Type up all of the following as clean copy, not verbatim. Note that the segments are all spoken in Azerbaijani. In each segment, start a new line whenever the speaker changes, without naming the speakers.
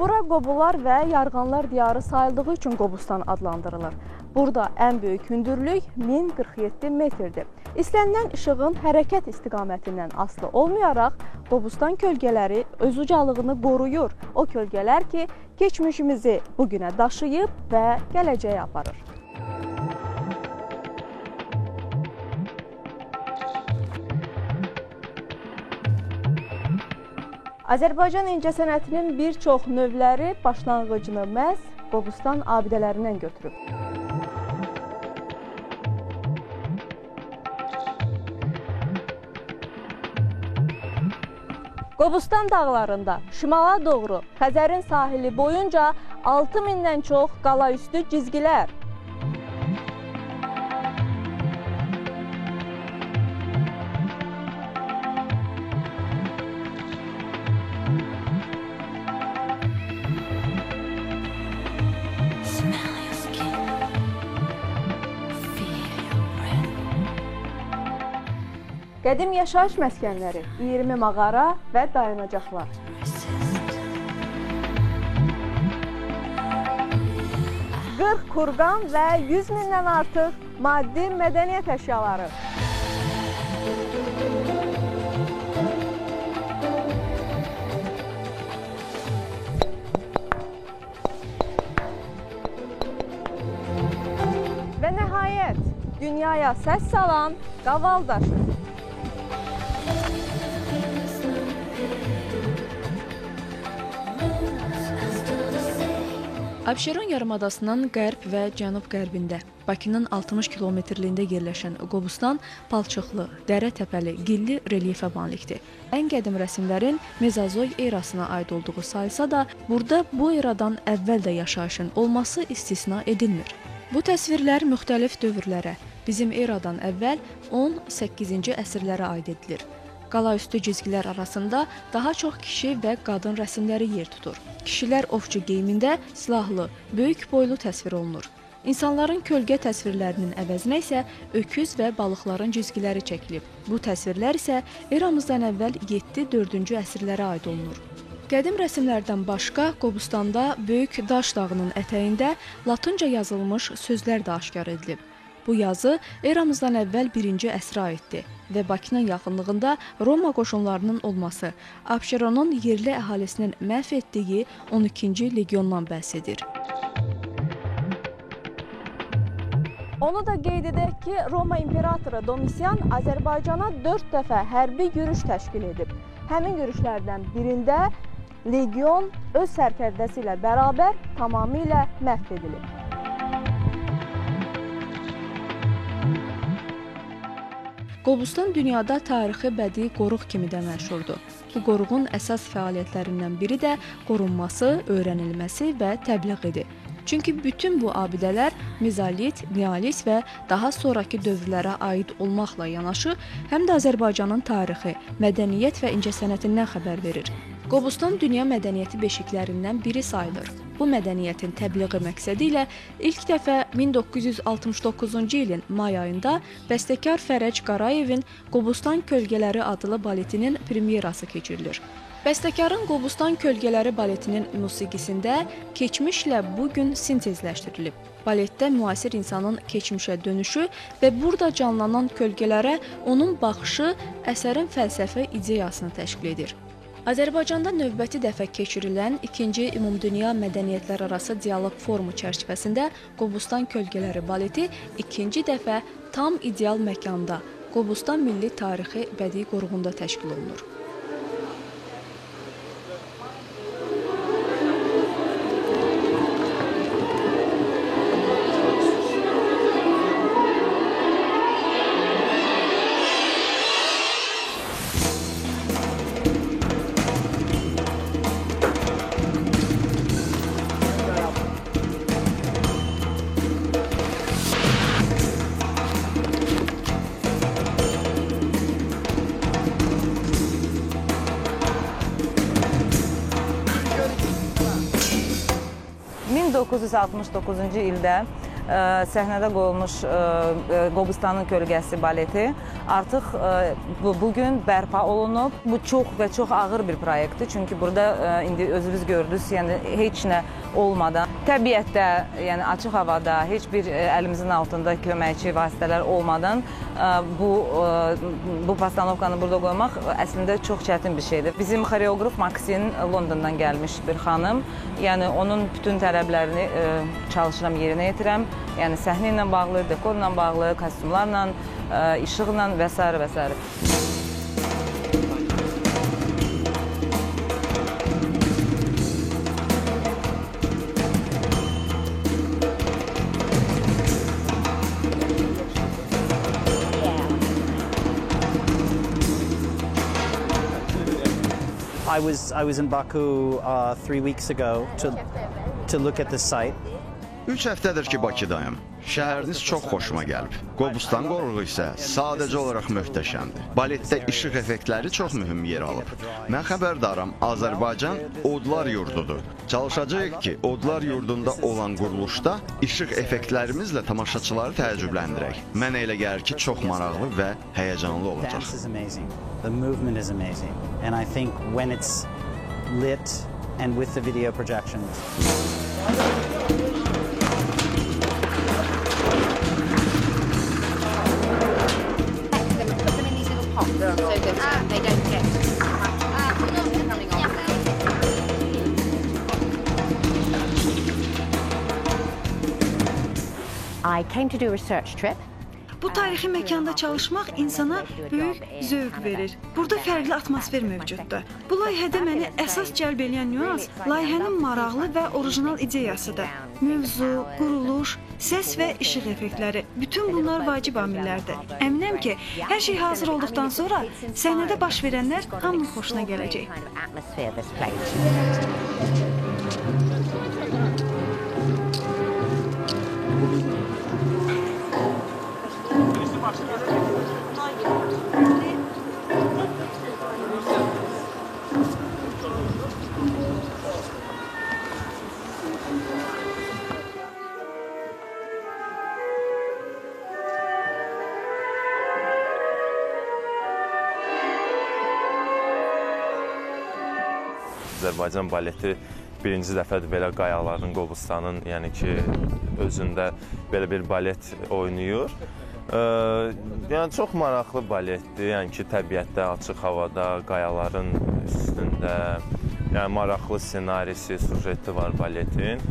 Bura Qobular və Yarğanlar diyarı sayıldığı üçün Qobustan adlandırılır. Burada ən böyük hündürlük 1047 metrdir. İstənilən işığın hərəkət istiqamətindən asılı olmayaraq, Qobustan kölgələri öz ucalığını qoruyur. O kölgələr ki, keçmişimizi bugünə daşıyıb və gələcəyə aparır. Azərbaycan incəsənətinin bir çox növləri başlanğıcını məhz Qobustan abidələrindən götürüb. Qobustan dağlarında şimala doğru Xəzərin sahili boyunca 6000-dən çox qalaüstü cizgilər. Qədim yaşayış məskənləri, 20 mağara və dayanacaqlar. Qırx kurqan və 100 mindən artıq maddi mədəniyyət əşyaları. Və nəhayət, dünyaya səs salan qaval daşı. Abşeron yarımadasının qərb və cənub-qərbində, Bakının 60 kilometrliyində yerləşən Qobustan palçıqlı, dərə təpəli, gilli relyefə malikdir. Ən qədim rəsmlərin Mezozoy erasına aid olduğu sayılsa da, burada bu eradan əvvəl də yaşayışın olması istisna edilmir. Bu təsvirlər müxtəlif dövrlərə, bizim eradan əvvəl 18-ci əsrlərə aid edilir. Qalaüstü cizgilər arasında daha çox kişi və qadın rəsmləri yer tutur. Kişilər ovçu geyimində silahlı, böyük boylu təsvir olunur. İnsanların kölgə təsvirlərinin əvəzinə isə öküz və balıqların cizgiləri çəkilib. Bu təsvirlər isə eramızdan əvvəl 7-4-cü əsrlərə aid olunur. Qədim rəsmlərdən başqa Qobustanda Böyük Daş dağının ətəyində latınca yazılmış sözlər də aşkar edilib. Bu yazı eramızdan əvvəl 1-ci əsrə aiddir və Bakının yaxınlığında Roma qoşunlarının olması, Abşeronun yerli əhalisinin məhv etdiyi 12-ci legiondan bəhs edir. Onu da qeyd edək ki, Roma imperatoru Domisian Azərbaycana 4 dəfə hərbi yürüş təşkil edib. Həmin yürüşlərdən birində legion öz sərkərdəsi ilə bərabər tamamilə məhv edilib. Qobustan dünyada tarixi bədii qoruq kimi də məşhurdur. Bu qoruğun əsas fəaliyyətlərindən biri də qorunması, öyrənilməsi və təbliğidir. Çünki bütün bu abidələr mezolit, neolit və daha sonraki dövrlərə aid olmaqla yanaşı, həm də Azərbaycanın tarixi, mədəniyyət və incəsənətindən xəbər verir. Qobustan dünya mədəniyyəti beşiklərindən biri sayılır. Bu mədəniyyətin təbliği məqsədi ilə ilk dəfə 1969-cu ilin may ayında bəstəkar Fərəc Qarayevin Qobustan kölgələri adlı baletinin premyerası keçirilir. Bəstəkarın Qobustan kölgələri baletinin musiqisində keçmişlə bugün sintezləşdirilib. Baletdə müasir insanın keçmişə dönüşü və burada canlanan kölgələrə onun baxışı əsərin fəlsəfi ideyasını təşkil edir. Azərbaycanda növbəti dəfə keçirilən 2-ci Ümumdünya Mədəniyyətlərarası Dialoq Forumu çərçivəsində Qobustan kölgələri baleti ikinci dəfə tam ideal məkanda, Qobustan Milli Tarixi Bədii Qoruğunda təşkil olunur.
...1969-cu ildə səhnədə qoyulmuş Qobustanın kölgəsi baleti artıq bugün bərpa olunub. Bu çox və çox ağır bir proyektdir. Çünki burada indi özünüz gördünüz, yəni heç nə olmadan, təbiətdə, yəni açıq havada, heç bir əlimizin altında köməkçi vasitələr olmadan bu postanovkanı burada qoymaq əslində çox çətin bir şeydir. Bizim xoreoqraf Maksin Londondan gəlmiş bir xanım. Yəni onun bütün tələblərini çalışıram yerinə yetirəm. Yəni səhnə ilə bağlı, dekorla bağlı, kostyumlarla, işıqla və s. və s.
I was in Baku 3 weeks ago to look at the site.
3 həftədir ki, Bakıdayım. Şəhəriniz çox xoşuma gəlib. Qobustan qoruğu isə sadəcə olaraq möhtəşəmdir. Baletdə işıq effektləri çox mühüm yer alıb. Mən xəbərdaram, Azərbaycan odlar yurdudur. Çalışacağıq ki, odlar yurdunda olan quruluşda işıq effektlərimizlə tamaşaçıları təəccübləndirək. Mənə elə gəlir ki, çox maraqlı və həyəcanlı olacaq.
The movement is amazing. And I think when it's lit and with the video projections.
I came to do a research trip.
Bu tarixi məkanda çalışmaq insana böyük zövq verir. Burada fərqli atmosfer mövcuddur. Bu layihədə məni əsas cəlb edən nüans layihənin maraqlı və orijinal ideyasıdır. Mövzu, quruluş, səs və işıq effektləri, bütün bunlar vacib amillərdir. Əminəm ki, hər şey hazır olduqdan sonra səhnədə baş verənlər hamının xoşuna gələcək.
Azərbaycan baleti birinci dəfədir belə qayaların, Qobustanın, yəni ki, özündə belə bir balet oynayır. Yəni çox maraqlı baletdir, yəni ki, təbiətdə, açıq havada, qayaların üstündə, yəni maraqlı ssenarisi, sujeti var baletin.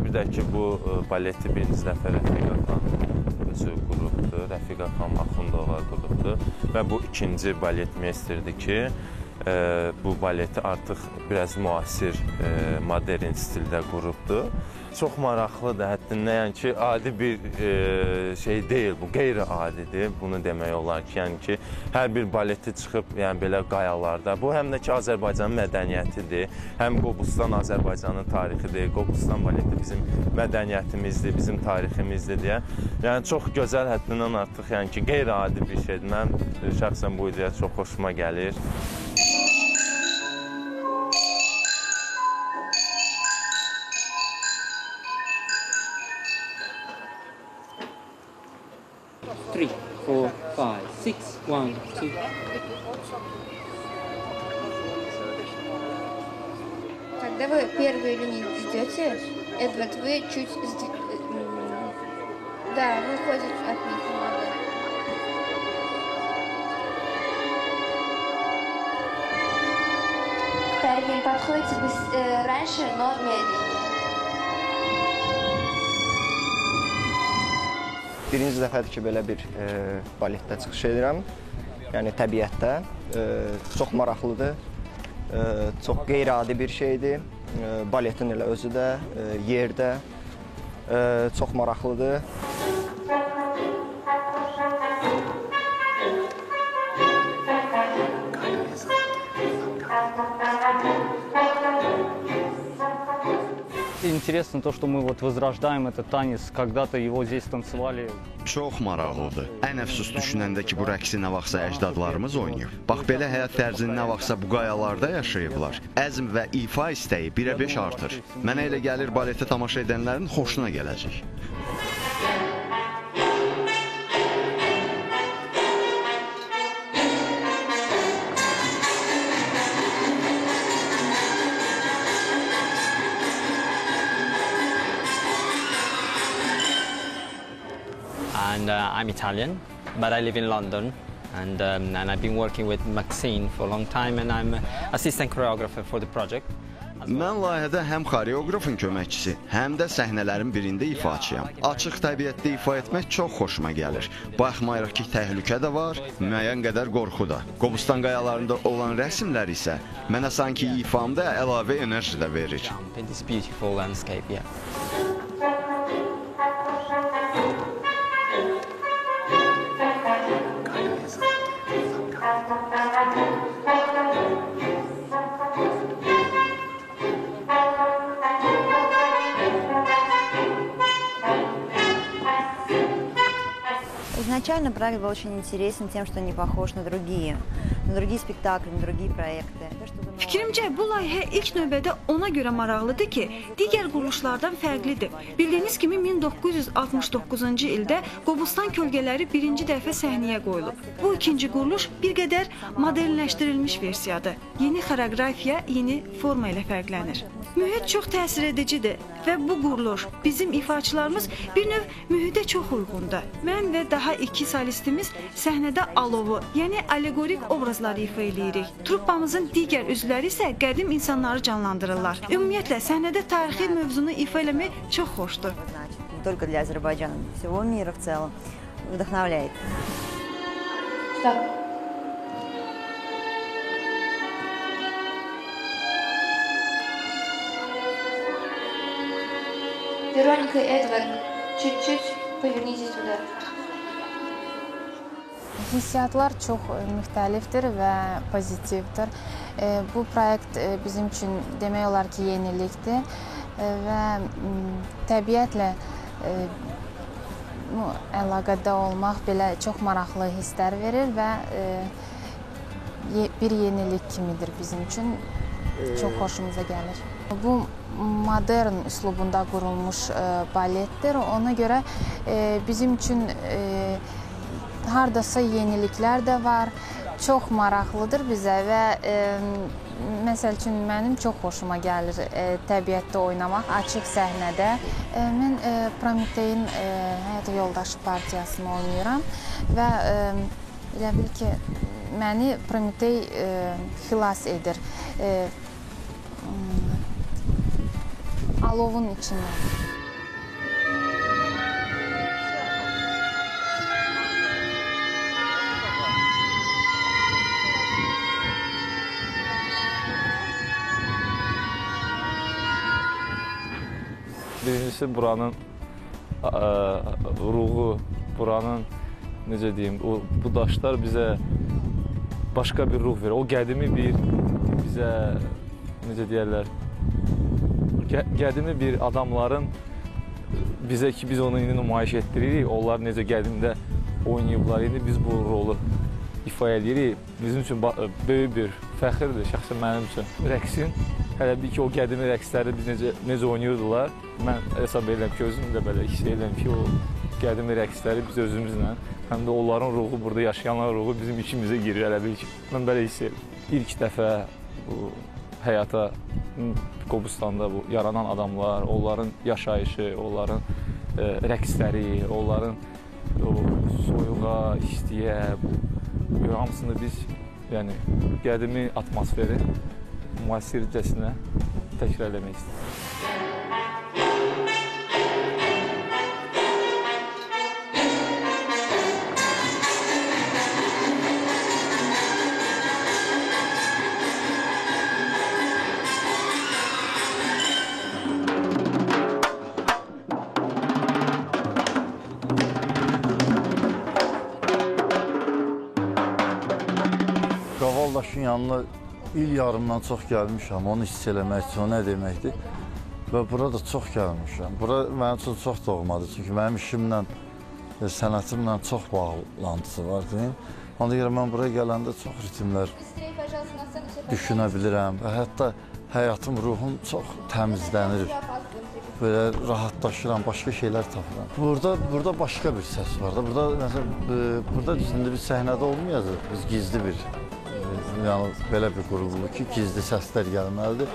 Bir də ki, bu baleti birinci dəfə Rəfiqə xanım özü qurubdur, Rəfiqə xanım Axundova qurubdur və bu ikinci balet mesterdir ki, bu baleti artıq biraz müasir, modern stildə qurubdur. Çox maraqlıdır, həddindən, yəni ki, adi bir şey deyil, bu qeyri-adidir, bunu demək olar ki, yəni ki, hər bir baleti çıxıb, yəni belə qayalarda, bu həm də ki, Azərbaycanın mədəniyyətidir, həm Qobustan Azərbaycanın tarixidir, Qobustan baleti bizim mədəniyyətimizdir, bizim tariximizdir deyə, yəni çox gözəl, həddindən artıq, yəni ki, qeyri-adi bir şeydir. Mən şəxsən bu ideya çox xoşuma gəlir.
Three, four, five, six, one, two.
Когда вы первую линию ждете, Эдвард, вы чуть... Да, выходит от них немного. Первин, подходите раньше, но медленнее.
Birinci dəfədir ki, belə bir baletdə çıxış edirəm. Yəni təbiətdə. Çox maraqlıdır. Çox qeyri-adi bir şeydir. Baletin elə özü də, yerdə çox maraqlıdır.
Интересно то, что мы вот возрождаем этот танец, когда-то его здесь танцевали.
Çox maraqlıdır. Ən əfsus düşünəndə ki, bu rəqsi nə vaxtsa əcdadlarımız oynayıb. Bax, belə həyat tərzini nə vaxtsa bu qayalarda yaşayıblar. Əzm və ifa istəyi 1-ə 5 artır. Mənə elə gəlir, baletə tamaşa edənlərin xoşuna gələcək.
and I'm Italian, but I live in London. And I've been working with Maxine for a long time, and I'm assistant choreographer for the project.
Mən layihədə həm xoreografın köməkçisi, həm də səhnələrin birində ifaçıyam. Açıq təbiətdə ifa etmək çox xoşuma gəlir. Baxmayaraq ki, təhlükə də var, müəyyən qədər qorxu da. Qobustan qayalarında olan rəsmlər isə mənə sanki ifamda əlavə enerji də verir.
This beautiful landscape, yeah.
Изначально проект был очень интересен тем, что не похож на другие спектакли, на другие проекты.
Fikrimcə, bu layihə ilk növbədə ona görə maraqlıdır ki, digər quruluşlardan fərqlidir. Bildiyiniz kimi 1969-cu ildə Qobustan kölgələri birinci dəfə səhnəyə qoyulub. Bu ikinci quruluş bir qədər modernləşdirilmiş versiyadır. Yeni xoreografiya, yeni forma ilə fərqlənir. Mühit çox təsir edicidir və bu quruluş, bizim ifaçılarımız bir növ mühitə çox uyğundur. Mən və daha iki solistimiz səhnədə alovu, yəni allegorik obrazları ifa edirik. Truppamızın digər üzvləri isə qədim insanları canlandırırlar. Ümumiyyətlə, səhnədə tarixi mövzunu ifa eləmək çox xoşdur.
Только для Азербайджана, всего мира в целом. Вдохновляет.
Вероника и Эдвард, чуть-чуть повернитесь туда.
Hissiyatlar çox müxtəlifdir və pozitivdir. Bu proyekt bizim üçün demək olar ki, yenilikdir və təbiətlə əlaqədə olmaq belə çox maraqlı hisslər verir və bir yenilik kimidir bizim üçün. Çox xoşumuza gəlir. Bu modern üslubunda qurulmuş baletdir. Ona görə bizim üçün hardasa yeniliklər də var. Çox maraqlıdır bizə və məsəl üçün mənim çox xoşuma gəlir təbiətdə oynamaq, açıq səhnədə. Mən Prometeyin həyat yoldaşı partiyasını oynayıram və elə bil ki, məni Prometey xilas edir alovun içindən.
Birincisi buranın ruhu, buranın necə deyim, bu daşlar bizə başqa bir ruh verir. O qədimi bir bizə necə deyərlər, qədimi bir adamların bizə ki, biz onu indi nümayiş etdiririk, onlar necə qədimdə oynayıblar, indi biz bu rolu ifa edirik. Bizim üçün böyük bir fəxirdir, şəxsən mənim üçün. Rəqsin, hələ bir ki, o qədimi rəqsləri biz necə oynayırdılar, mən hesab edirəm ki, özüm də belə hiss edirəm ki, o qədimi rəqsləri biz özümüzlə, həm də onların ruhu, burada yaşayanların ruhu bizim içimizə girir, hələ bir ki, mən belə hiss edirəm. İlk dəfə bu həyata Qobustanda bu yaranan adamlar, onların yaşayışı, onların rəqsləri, onların soyuğa, istiyə, hamısını biz qədimi atmosferi müasircəsinə təkrar eləmək istəyirəm.
Qavaldaşın yanına il yarımdan çox gəlmişəm, onu hiss eləmək üçün, o nə deməkdir və bura da çox gəlmişəm. Bura mənim üçün çox doğmadır, çünki mənim işimlə, sənətimlə çox bağlantısı var. Ona görə mən buraya gələndə çox ritmlər düşünə bilirəm və hətta həyatım, ruhum çox təmizlənir. Belə rahatlaşıram, başqa şeylər tapıram. Burada başqa bir səs var da. Burada indi biz səhnədə olmayacaq, biz gizli bir, yəni belə bir qurulur ki, gizli səslər gəlməlidir.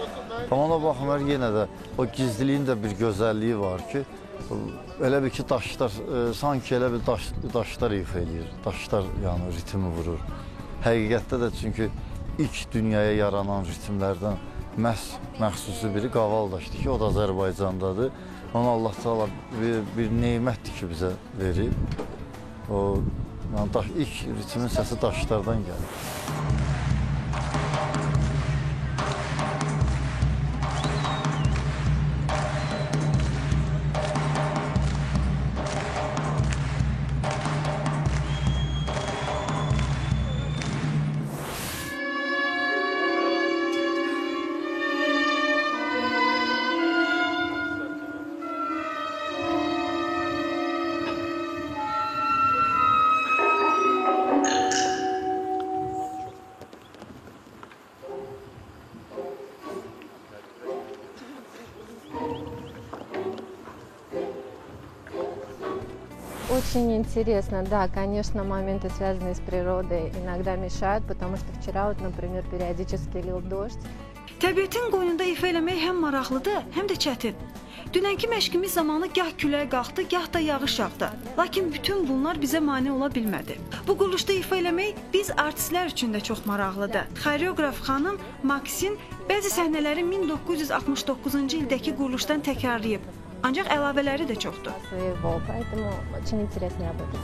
Amma ona baxmayaraq yenə də o gizliliyin də bir gözəlliyi var ki, Elə bir ki, daşlar, sanki elə bir daşlar ifa eləyir, daşlar yəni ritmi vurur. Həqiqətdə də çünki ilk dünyaya yaranan ritmlərdən məxsusi biri qaval daşdır ki, o da Azərbaycandadır. Onu Allah Taala bir nemətdir ki, bizə verib. O, yəni, ilk ritmin səsi daşlardan gəlir.
Очень интересно, да, конечно, моменты, связанные с природой, иногда мешают, потому что вчера, вот, например, периодически лил дождь.
Təbiətin qoynunda ifa eləmək həm maraqlıdır, həm də çətin. Dünənki məşqimiz zamanı gah külək qalxdı, gah da yağış yağdı. Lakin bütün bunlar bizə mane ola bilmədi. Bu quruluşda ifa eləmək biz artistlər üçün də çox maraqlıdır. Xoreoqraf xanım Maksin bəzi səhnələri 1969-cu ildəki quruluşdan təkrarlayıb. Ancaq əlavələri də çoxdur.
Поэтому очень интересно работать.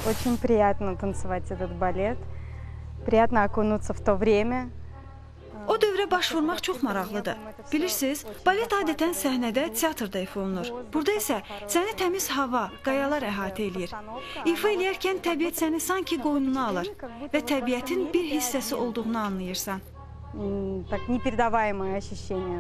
Очень приятно танцевать этот балет. Приятно окунуться в то время.
O dövrə baş vurmaq çox maraqlıdır. Bilirsiniz, balet adətən səhnədə, teatrda ifa olunur. Burada isə səni təmiz hava, qayalar əhatə eləyir. İfa eləyərkən təbiət səni sanki qoynuna alır və təbiətin bir hissəsi olduğunu anlayırsan.
Так непередаваемое ощущение.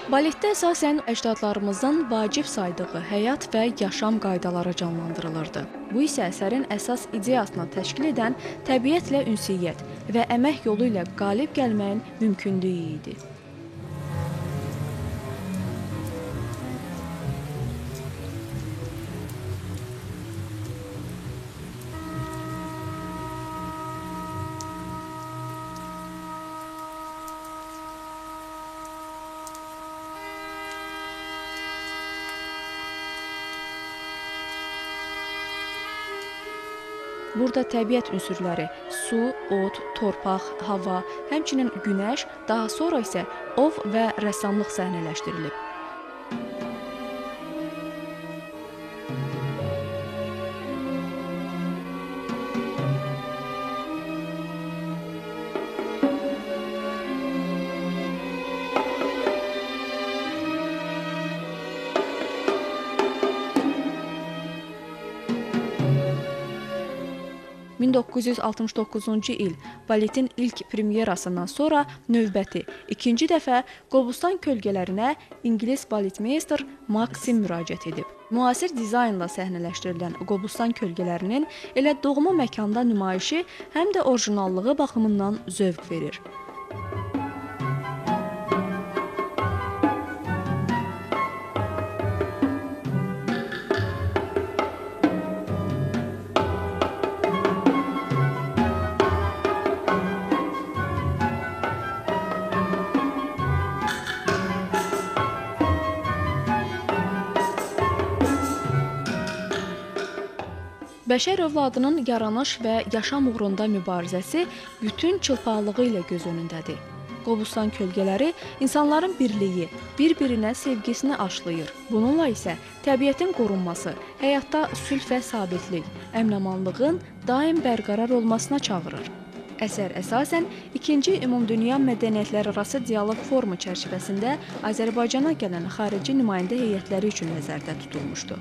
Baletdə əsasən əcdadlarımızın vacib saydığı həyat və yaşam qaydaları canlandırılırdı. Bu isə əsərin əsas ideyasını təşkil edən təbiətlə ünsiyyət və əmək yolu ilə qalib gəlməyin mümkünlüyü idi. Burada təbiət ünsürləri, su, ot, torpaq, hava, həmçinin günəş, daha sonra isə ov və rəssamlıq səhnələşdirilib. ...1969-cu il baletin ilk premyerasından sonra növbəti, ikinci dəfə Qobustan kölgələrinə İngilis baletmeyster Maksim müraciət edib. Müasir dizaynla səhnələşdirilən Qobustan kölgələrinin elə doğma məkanda nümayişi həm də orijinallığı baxımından zövq verir. Bəşər övladının yaranış və yaşam uğrunda mübarizəsi bütün çılpaqlığı ilə göz önündədir. Qobustan kölgələri insanların birliyi, bir-birinə sevgisini aşlayır. Bununla isə təbiətin qorunması, həyatda sülh və sabitlik, əmin-amanlığın daim bərqərar olmasına çağırır. Əsər əsasən 2-ci Ümumdünya Mədəniyyətlərarası Dialoq Forumu çərçivəsində Azərbaycana gələn xarici nümayəndə heyətləri üçün nəzərdə tutulmuşdu.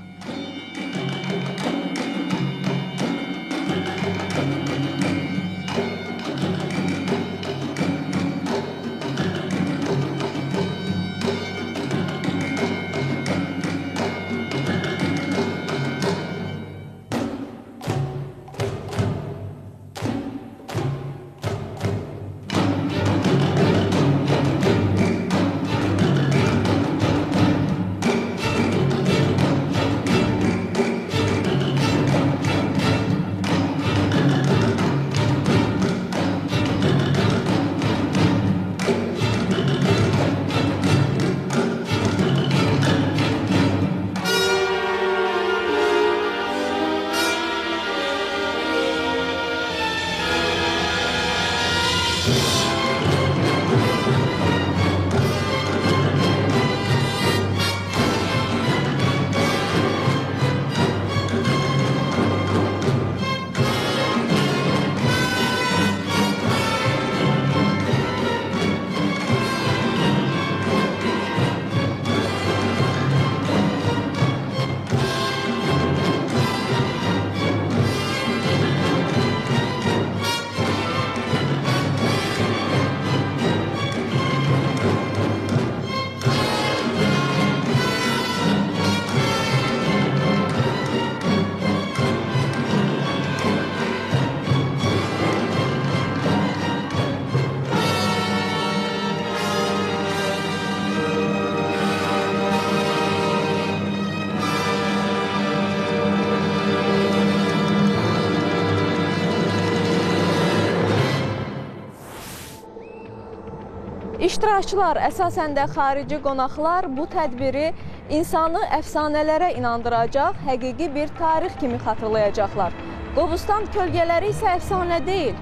İştirakçılar, əsasən də xarici qonaqlar bu tədbiri insanı əfsanələrə inandıracaq, həqiqi bir tarix kimi xatırlayacaqlar. Qobustan kölgələri isə əfsanə deyil.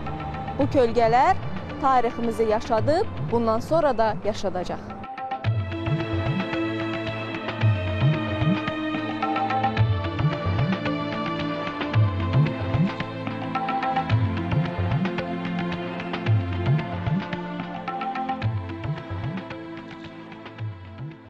Bu kölgələr tariximizi yaşadıb, bundan sonra da yaşadacaq.